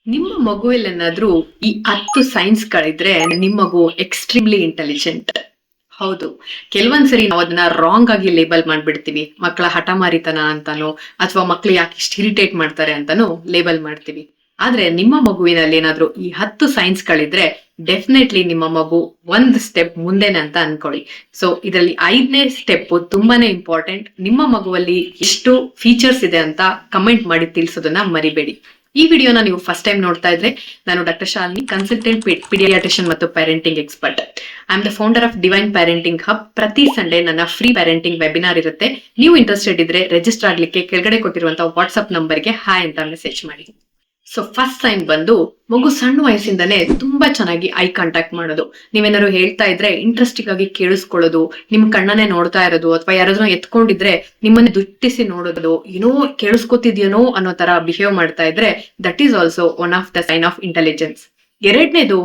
ನಿಮ್ಮ ಮಗುವಲ್ಲೇನಾದ್ರೂ ಈ 10 ಸೈನ್ಸ್‌ಗಳಿದ್ರೆ ನಿಮ್ ಮಗು ಎಕ್ಸ್‌ಟ್ರೀಮ್ಲಿ ಇಂಟೆಲಿಜೆಂಟ್. ಹೌದು. ಕೆಲವೊಂದ್ಸರಿ ನಾವು ಅದನ್ನ ರಾಂಗ್ ಆಗಿ ಲೇಬಲ್ ಮಾಡ್ಬಿಡ್ತೀವಿ. ಮಕ್ಕಳ ಹಠಮಾರಿತನ ಅಂತಾನೋ, ಅಥವಾ ಮಕ್ಳು ಯಾಕೆ ಇಷ್ಟು ಇರಿಟೇಟ್ ಮಾಡ್ತಾರೆ ಅಂತಾನೋ ಲೇಬಲ್ ಮಾಡ್ತೀವಿ. ಆದ್ರೆ ನಿಮ್ಮ ಮಗುವಿನಲ್ಲಿ ಏನಾದ್ರೂ ಈ 10 ಸೈನ್ಸ್‌ಗಳಿದ್ರೆ ಡೆಫಿನೆಟ್ಲಿ ನಿಮ್ಮ ಮಗು ಒಂದ್ ಸ್ಟೆಪ್ ಮುಂದೆನೆ ಅಂತ ಅನ್ಕೊಳ್ಳಿ. ಸೊ ಇದರಲ್ಲಿ 5ನೇ ಸ್ಟೆಪ್ ತುಂಬಾನೇ ಇಂಪಾರ್ಟೆಂಟ್. ನಿಮ್ಮ ಮಗುವಲ್ಲಿ ಎಷ್ಟು ಫೀಚರ್ಸ್ ಇದೆ ಅಂತ ಕಮೆಂಟ್ ಮಾಡಿ ತಿಳಿಸೋದನ್ನ ಮರಿಬೇಡಿ. ಈ ವಿಡಿಯೋನ ನೀವು ಫಸ್ಟ್ ಟೈಮ್ ನೋಡ್ತಾ ಇದ್ರೆ, ನಾನು ಡಾಕ್ಟರ್ ಶಾಲಿನಿ, ಕನ್ಸಲ್ಟೆಂಟ್ ಪೀಡಿಯಾಟ್ರಿಷಿಯನ್ ಮತ್ತು parenting expert. I am the founder of divine parenting hub. ಪ್ರತಿ ಸಂಡೇ ನನ್ನ ಫ್ರೀ ಪ್ಯಾರೆಂಟಿಂಗ್ ವೆಬಿನಾರ್ ಇರುತ್ತೆ. ನೀವು ಇಂಟ್ರೆಸ್ಟೆಡ್ ಇದ್ರೆ ರಿಜಿಸ್ಟರ್ ಆಗ್ಲಿಕ್ಕೆ ಕೆಳಗಡೆ ಕೊಟ್ಟಿರುವಂತಹ ವಾಟ್ಸ್ಆಪ್ ನಂಬರ್ಗೆ ಹಾಯ್ ಅಂತ ಮೆಸೇಜ್ ಮಾಡಿ. ಸೊ ಫಸ್ಟ್ ಸೈನ್ ಬಂದು ಮಗು ಸಣ್ಣ ವಯಸ್ಸಿಂದನೇ ತುಂಬಾ ಚೆನ್ನಾಗಿ ಐ ಕಾಂಟ್ಯಾಕ್ಟ್ ಮಾಡೋದು. ನೀವೇನಾದ್ರು ಹೇಳ್ತಾ ಇದ್ರೆ ಇಂಟ್ರೆಸ್ಟಿಂಗ್ ಆಗಿ ಕೇಳಿಸ್ಕೊಳ್ಳೋದು, ನಿಮ್ ಕಣ್ಣನ್ನೇ ನೋಡ್ತಾ ಇರೋದು, ಅಥವಾ ಯಾರಾದ್ರೂ ಎತ್ಕೊಂಡಿದ್ರೆ ನಿಮ್ಮನ್ನ ದುಟ್ಟಿಸಿ ನೋಡೋದು, ಏನೋ ಕೇಳಿಸ್ಕೊತಿದ್ಯೇನೋ ಅನ್ನೋ ತರ ಬಿಹೇವ್ ಮಾಡ್ತಾ ಇದ್ರೆ that is also one of the sign of intelligence. ಎರಡನೇದು,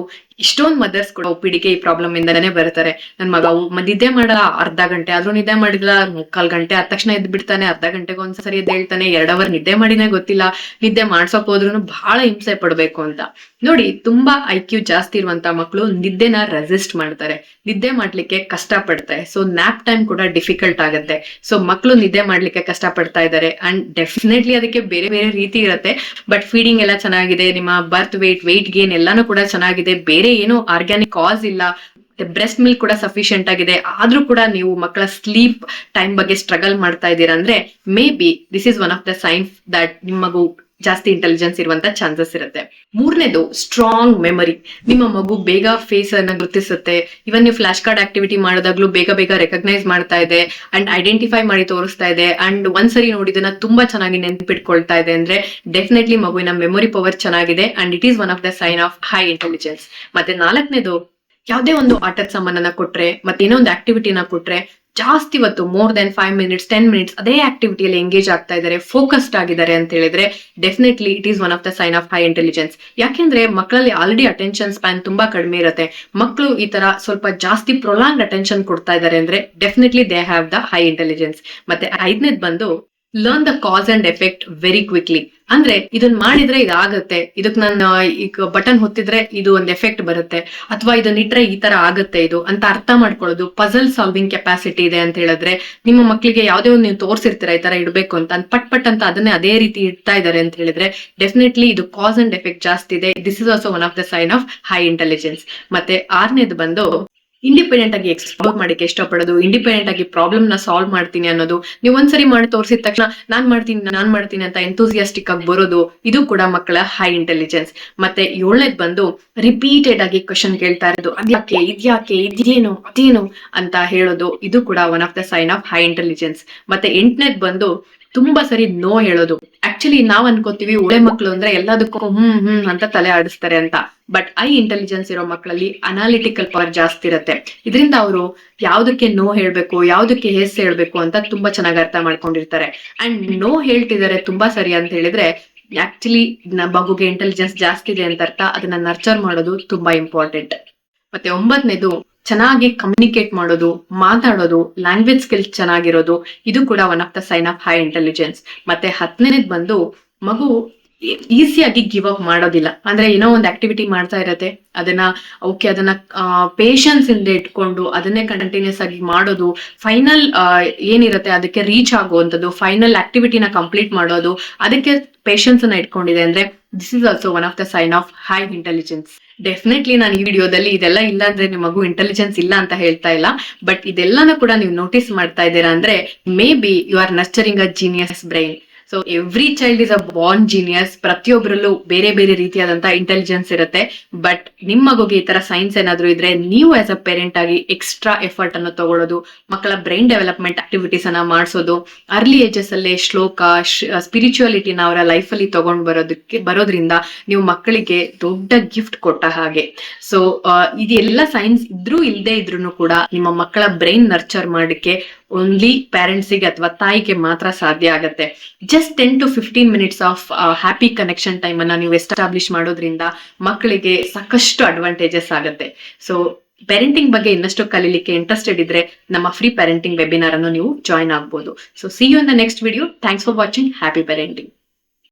ಇಷ್ಟೊಂದ್ ಮದರ್ಸ್ ಕೂಡ ಒಪ್ಪಿಡಿಗೆ ಈ ಪ್ರಾಬ್ಲಮ್ ಇಂದನೇ ಬರ್ತಾರೆ. ನನ್ ಮಗ ನಿದ್ದೆ ಮಾಡಲ್ಲ, ಅರ್ಧ ಗಂಟೆ ಆದ್ರೂ ನಿದ್ದೆ ಮಾಡಿಲ್ಲ, 3/4 ಗಂಟೆ ಆದ ತಕ್ಷಣ ಎದ್ದು ಬಿಡ್ತಾನೆ, ಅರ್ಧ ಗಂಟೆಗೆ ಒಂದ್ಸರಿ ಎದ್ದು ಹೇಳ್ತಾನೆ, 2 ಅವರ್ ನಿದ್ದೆ ಮಾಡಿನೇ ಗೊತ್ತಿಲ್ಲ, ನಿದ್ದೆ ಮಾಡ್ಸೋಕ್ ಹೋದ್ರು ಬಹಳ ಹಿಂಸೆ ಪಡ್ಬೇಕು ಅಂತ. ನೋಡಿ, ತುಂಬಾ IQ ಜಾಸ್ತಿ ಇರುವಂತ ಮಕ್ಕಳು ನಿದ್ದೆನ ರೆಸಿಸ್ಟ್ ಮಾಡ್ತಾರೆ, ನಿದ್ದೆ ಮಾಡ್ಲಿಕ್ಕೆ ಕಷ್ಟ ಪಡ್ತಾರೆ. ಸೊ ನ್ಯಾಪ್ ಟೈಮ್ ಕೂಡ ಡಿಫಿಕಲ್ಟ್ ಆಗುತ್ತೆ. ಸೊ ಮಕ್ಕಳು ನಿದ್ದೆ ಮಾಡ್ಲಿಕ್ಕೆ ಕಷ್ಟ ಪಡ್ತಾ ಇದ್ದಾರೆ. ಅಂಡ್ ಡೆಫಿನೆಟ್ಲಿ ಅದಕ್ಕೆ ಬೇರೆ ಬೇರೆ ರೀತಿ ಇರುತ್ತೆ. ಬಟ್ ಫೀಡಿಂಗ್ ಎಲ್ಲ ಚೆನ್ನಾಗಿದೆ, ನಿಮ್ಮ ಬರ್ತ್ ವೇಟ್ ಗೇನ್ ಎಲ್ಲಾನು ಕೂಡ ಚೆನ್ನಾಗಿದೆ, ಬೇರೆ ಏನು ಆರ್ಗ್ಯಾನಿಕ್ ಕಾಸ್ ಇಲ್ಲ, ಬ್ರೆಸ್ಟ್ ಮಿಲ್ಕ್ ಕೂಡ ಸಫಿಶಿಯಂಟ್ ಆಗಿದೆ, ಆದ್ರೂ ಕೂಡ ನೀವು ಮಕ್ಕಳ ಸ್ಲೀಪ್ ಟೈಮ್ ಬಗ್ಗೆ ಸ್ಟ್ರಗಲ್ ಮಾಡ್ತಾ ಇದ್ದೀರಾ ಅಂದ್ರೆ may be this is one of the science that ನಿಮ್ಮ ಮಗು ಜಾಸ್ತಿ ಇಂಟೆಲಿಜೆನ್ಸ್ ಇರುವಂತ ಚಾನ್ಸಸ್ ಇರುತ್ತೆ. ಮೂರನೇದು, ಸ್ಟ್ರಾಂಗ್ ಮೆಮರಿ. ನಿಮ್ಮ ಮಗು ಬೇಗ ಫೇಸ್ ಅನ್ನ ಗುರುತಿಸುತ್ತೆ. ಇವನ್ ನೀವು ಫ್ಲಾಶ್ ಕಾರ್ಡ್ ಆಕ್ಟಿವಿಟಿ ಮಾಡಿದಾಗ್ಲೂ ಬೇಗ ಬೇಗ ರೆಕಗ್ನೈಸ್ ಮಾಡ್ತಾ ಇದೆ ಅಂಡ್ ಐಡೆಂಟಿಫೈ ಮಾಡಿ ತೋರಿಸ್ತಾ ಇದೆ. ಅಂಡ್ ಒಂದ್ಸರಿ ನೋಡಿದನ್ನ ತುಂಬಾ ಚೆನ್ನಾಗಿ ನೆನ್ಪಿಟ್ಕೊಳ್ತಾ ಇದೆ ಅಂದ್ರೆ ಡೆಫಿನೆಟ್ಲಿ ಮಗುವಿನ ಮೆಮೊರಿ ಪವರ್ ಚೆನ್ನಾಗಿದೆ and it is one of the sign of high intelligence. ಮತ್ತೆ ನಾಲ್ಕನೇದು, ಯಾವುದೇ ಒಂದು ಆಟದ ಸಾಮಾನನ್ನ ಕೊಟ್ರೆ ಮತ್ತೆ ಏನೋ ಒಂದು ಆಕ್ಟಿವಿಟಿನ ಕೊಟ್ರೆ ಜಾಸ್ತಿ ಹೊತ್ತು ಮೋರ್ ದೆನ್ 5 ಮಿನಿಟ್ಸ್ 10 ಮಿನಿಟ್ಸ್ ಅದೇ ಆಕ್ಟಿವಿಟಿಯಲ್ಲಿ ಎಂಗೇಜ್ ಆಗ್ತಾ ಇದ್ದಾರೆ, ಫೋಕಸ್ಡ್ ಆಗಿದ್ದಾರೆ ಅಂತ ಹೇಳಿದ್ರೆ definitely it is one of the sign of high intelligence. ಯಾಕೆಂದ್ರೆ ಮಕ್ಕಳಲ್ಲಿ ಆಲ್ರೆಡಿ ಅಟೆನ್ಷನ್ ಸ್ಪ್ಯಾನ್ ತುಂಬಾ ಕಡಿಮೆ ಇರುತ್ತೆ. ಮಕ್ಕಳು ಈ ತರ ಸ್ವಲ್ಪ ಜಾಸ್ತಿ ಪ್ರೊಲಾಂಗ್ ಅಟೆನ್ಷನ್ ಕೊಡ್ತಾ ಇದ್ದಾರೆ ಅಂದ್ರೆ definitely they have the high intelligence. ಮತ್ತೆ 5ನೇದು ಬಂದು learn the cause and effect very quickly. ಅಂದ್ರೆ ಇದನ್ ಮಾಡಿದ್ರೆ ಇದಾಗತ್ತೆ, ಇದಕ್ ನಾನು ಈಗ ಬಟನ್ ಹೊತ್ತಿದ್ರೆ ಇದು ಒಂದು ಎಫೆಕ್ಟ್ ಬರುತ್ತೆ, ಅಥವಾ ಇದನ್ನ ಇಟ್ರೆ ಈ ತರ ಆಗತ್ತೆ ಇದು ಅಂತ ಅರ್ಥ ಮಾಡ್ಕೊಳ್ಳೋದು, ಪಜಲ್ ಸಾಲ್ವಿಂಗ್ ಕೆಪಾಸಿಟಿ ಇದೆ ಅಂತ ಹೇಳಿದ್ರೆ ನಿಮ್ಮ ಮಕ್ಕಳಿಗೆ ಯಾವ್ದೇ ಒಂದು ನೀವು ತೋರಿಸಿರ್ತೀರಾ ಈ ತರ ಇಡ್ಬೇಕು ಅಂತ ಪಟ್ ಅಂತ ಅದನ್ನೇ ಅದೇ ರೀತಿ ಇಡ್ತಾ ಇದಾರೆ ಅಂತ ಹೇಳಿದ್ರೆ ಡೆಫಿನೆಟ್ಲಿ ಇದು ಕಾಸ್ ಅಂಡ್ ಎಫೆಕ್ಟ್ ಜಾಸ್ತಿ ಇದೆ. This is also one of the sign of high intelligence. ಮತ್ತೆ 6ನೇದು ಬಂದು ಇಂಡಿಪೆಂಡೆಂಟ್ ಆಗಿ ಎಕ್ಸ್ಪ್ಲೋರ್ ಮಾಡಕ್ಕೆ ಇಷ್ಟಪಡೋದು, ಇಂಡಿಪೆಂಡೆಂಟ್ ಆಗಿ ಪ್ರಾಬ್ಲಮ್ ನ ಸಾಲ್ವ್ ಮಾಡ್ತೀನಿ ಅನ್ನೋದು. ನೀವು ಒಂದ್ಸರಿ ಮಾಡಿ ತೋರಿಸಿದ ತಕ್ಷಣ ನಾನ್ ಮಾಡ್ತೀನಿ ಅಂತ ಎಂತೂಸಿಯಾಸ್ಟಿಕ್ ಆಗಿ ಬರೋದು, ಇದು ಕೂಡ ಮಕ್ಕಳ ಹೈ ಇಂಟೆಲಿಜೆನ್ಸ್. ಮತ್ತೆ 7ನೇದು ಬಂದು ರಿಪೀಟೆಡ್ ಆಗಿ ಕ್ವಶನ್ ಕೇಳ್ತಾ ಇರೋದು, ಇದ್ಯಾಕೆ ಇದೇನು ಅದೇನು ಅಂತ ಹೇಳೋದು, ಇದು ಕೂಡ one of the sign of high intelligence. ಮತ್ತೆ 8ನೇದು ಬಂದು ತುಂಬಾ ಸರಿ ನೋ ಹೇಳೋದು. ಆಕ್ಚುಲಿ ನಾವ್ ಅನ್ಕೋತೀವಿ ಒಳ್ಳೆ ಮಕ್ಕಳು ಅಂದ್ರೆ ಎಲ್ಲದಕ್ಕೂ ಅಂತ ತಲೆ ಆಡಿಸ್ತಾರೆ ಅಂತ. ಬಟ್ ಐ ಇಂಟೆಲಿಜೆನ್ಸ್ ಇರೋ ಮಕ್ಕಳಲ್ಲಿ ಅನಾಲಿಟಿಕಲ್ ಪವರ್ ಜಾಸ್ತಿ ಇರುತ್ತೆ. ಇದರಿಂದ ಅವರು ಯಾವ್ದಕ್ಕೆ ನೋ ಹೇಳ್ಬೇಕು, ಯಾವ್ದಕ್ಕೆ ಎಸ್ ಹೇಳ್ಬೇಕು ಅಂತ ತುಂಬಾ ಚೆನ್ನಾಗಿ ಅರ್ಥ ಮಾಡ್ಕೊಂಡಿರ್ತಾರೆ. ಅಂಡ್ ನೋ ಹೇಳ್ತಿದ್ದಾರೆ ತುಂಬಾ ಸರಿ ಅಂತ ಹೇಳಿದ್ರೆ ಆಕ್ಚುಲಿ ಮಗುಗೆ ಇಂಟೆಲಿಜೆನ್ಸ್ ಜಾಸ್ತಿ ಇದೆ ಅಂತ ಅರ್ಥ. ಅದನ್ನ ನರ್ಚರ್ ಮಾಡೋದು ತುಂಬಾ ಇಂಪಾರ್ಟೆಂಟ್. ಮತ್ತೆ 9ನೇದು, ಚೆನ್ನಾಗಿ ಕಮ್ಯುನಿಕೇಟ್ ಮಾಡೋದು, ಮಾತಾಡೋದು, ಲ್ಯಾಂಗ್ವೇಜ್ ಸ್ಕಿಲ್ಸ್ ಚೆನ್ನಾಗಿರೋದು, ಇದು ಕೂಡ one of the sign of high intelligence. ಮತ್ತೆ 10ನೇದು ಬಂದು ಮಗು ಈಸಿಯಾಗಿ ಗಿವ್ ಅಪ್ ಮಾಡೋದಿಲ್ಲ. ಅಂದ್ರೆ ಏನೋ ಒಂದು ಆಕ್ಟಿವಿಟಿ ಮಾಡ್ತಾ ಇರತ್ತೆ, ಅದನ್ನ ಪೇಶನ್ಸ್ ಇಂದ ಇಟ್ಕೊಂಡು ಅದನ್ನೇ ಕಂಟಿನ್ಯೂಸ್ ಆಗಿ ಮಾಡೋದು, ಫೈನಲ್ ಏನಿರತ್ತೆ ಅದಕ್ಕೆ ರೀಚ್ ಆಗುವಂಥದ್ದು, ಫೈನಲ್ ಆಕ್ಟಿವಿಟಿನ ಕಂಪ್ಲೀಟ್ ಮಾಡೋದು, ಅದಕ್ಕೆ ಪೇಶನ್ಸ್ ಅನ್ನ ಇಟ್ಕೊಂಡಿದೆ ಅಂದ್ರೆ this is also one of the sign of high intelligence. Definitely ನಾನು ಈ ವಿಡಿಯೋದಲ್ಲಿ ಇದೆಲ್ಲ ಇಲ್ಲ ಅಂದ್ರೆ ನಿಮ್ಮ ಮಗು ಇಂಟೆಲಿಜೆನ್ಸ್ ಇಲ್ಲ ಅಂತ ಹೇಳ್ತಾ ಇಲ್ಲ, ಬಟ್ ಇದೆಲ್ಲಾನು ಕೂಡ ನೀವು ನೋಟಿಸ್ ಮಾಡ್ತಾ ಇದ್ದೀರಾ ಅಂದ್ರೆ maybe you are nurturing a genius brain. So every child is a born genius. ಪ್ರತಿಯೊಬ್ಬರಲ್ಲೂ ಬೇರೆ ಬೇರೆ ರೀತಿಯಾದಂತ ಇಂಟೆಲಿಜೆನ್ಸ್ ಇರುತ್ತೆ. ಬಟ್ ನಿಮ್ಮ ಮಗುಗೆ ಈ ತರ ಸೈನ್ಸ್ ಏನಾದ್ರು ಇದ್ರೆ ನೀವು ಆಸ್ ಅ ಪೇರೆಂಟ್ ಆಗಿ ಎಕ್ಸ್ಟ್ರಾ ಎಫರ್ಟ್ ಅನ್ನು ತಗೊಳ್ಳೋದು, ಮಕ್ಕಳ ಬ್ರೈನ್ ಡೆವಲಪ್ಮೆಂಟ್ ಆಕ್ಟಿವಿಟೀಸ್ ಅನ್ನ ಮಾಡಿಸೋದು, ಅರ್ಲಿ ಏಜಸ್ ಅಲ್ಲೇ ಶ್ಲೋಕ ಸ್ಪಿರಿಚುಯಾಲಿಟಿನ ಅವರ ಲೈಫ್ ಅಲ್ಲಿ ತಗೊಂಡ್ ಬರೋದ್ರಿಂದ ನೀವು ಮಕ್ಕಳಿಗೆ ದೊಡ್ಡ ಗಿಫ್ಟ್ ಕೊಟ್ಟ ಹಾಗೆ. ಸೊ ಇದೆಲ್ಲ ಸೈನ್ಸ್ ಇದ್ರೂ ಇಲ್ಲದೆ ಇದ್ರೂ ಕೂಡ ನಿಮ್ಮ ಮಕ್ಕಳ ಬ್ರೈನ್ ನರ್ಚರ್ ಮಾಡಕ್ಕೆ ಓನ್ಲಿ ಪೇರೆಂಟ್ಸಿಗೆ ಅಥವಾ ತಾಯಿಗೆ ಮಾತ್ರ ಸಾಧ್ಯ ಆಗತ್ತೆ. Just 10 to 15 minutes of happy connection time ಅನ್ನ ನೀವು ಎಸ್ಟಾಬ್ಲಿಷ್ ಮಾಡೋದ್ರಿಂದ ಮಕ್ಕಳಿಗೆ ಸಾಕಷ್ಟು ಅಡ್ವಾಂಟೇಜಸ್ ಆಗುತ್ತೆ. ಸೊ ಪೇರೆಂಟಿಂಗ್ ಬಗ್ಗೆ ಇನ್ನಷ್ಟು ಕಲಿಲಿಕ್ಕೆ ಇಂಟ್ರೆಸ್ಟೆಡ್ ಇದ್ರೆ ನಮ್ಮ ಫ್ರೀ ಪೇರೆಂಟಿಂಗ್ ವೆಬಿನಾರ್ ಅನ್ನು ನೀವು ಜಾಯ್ನ್ ಆಗ್ಬೋದು. So see you in the next video. Thanks for watching. Happy parenting.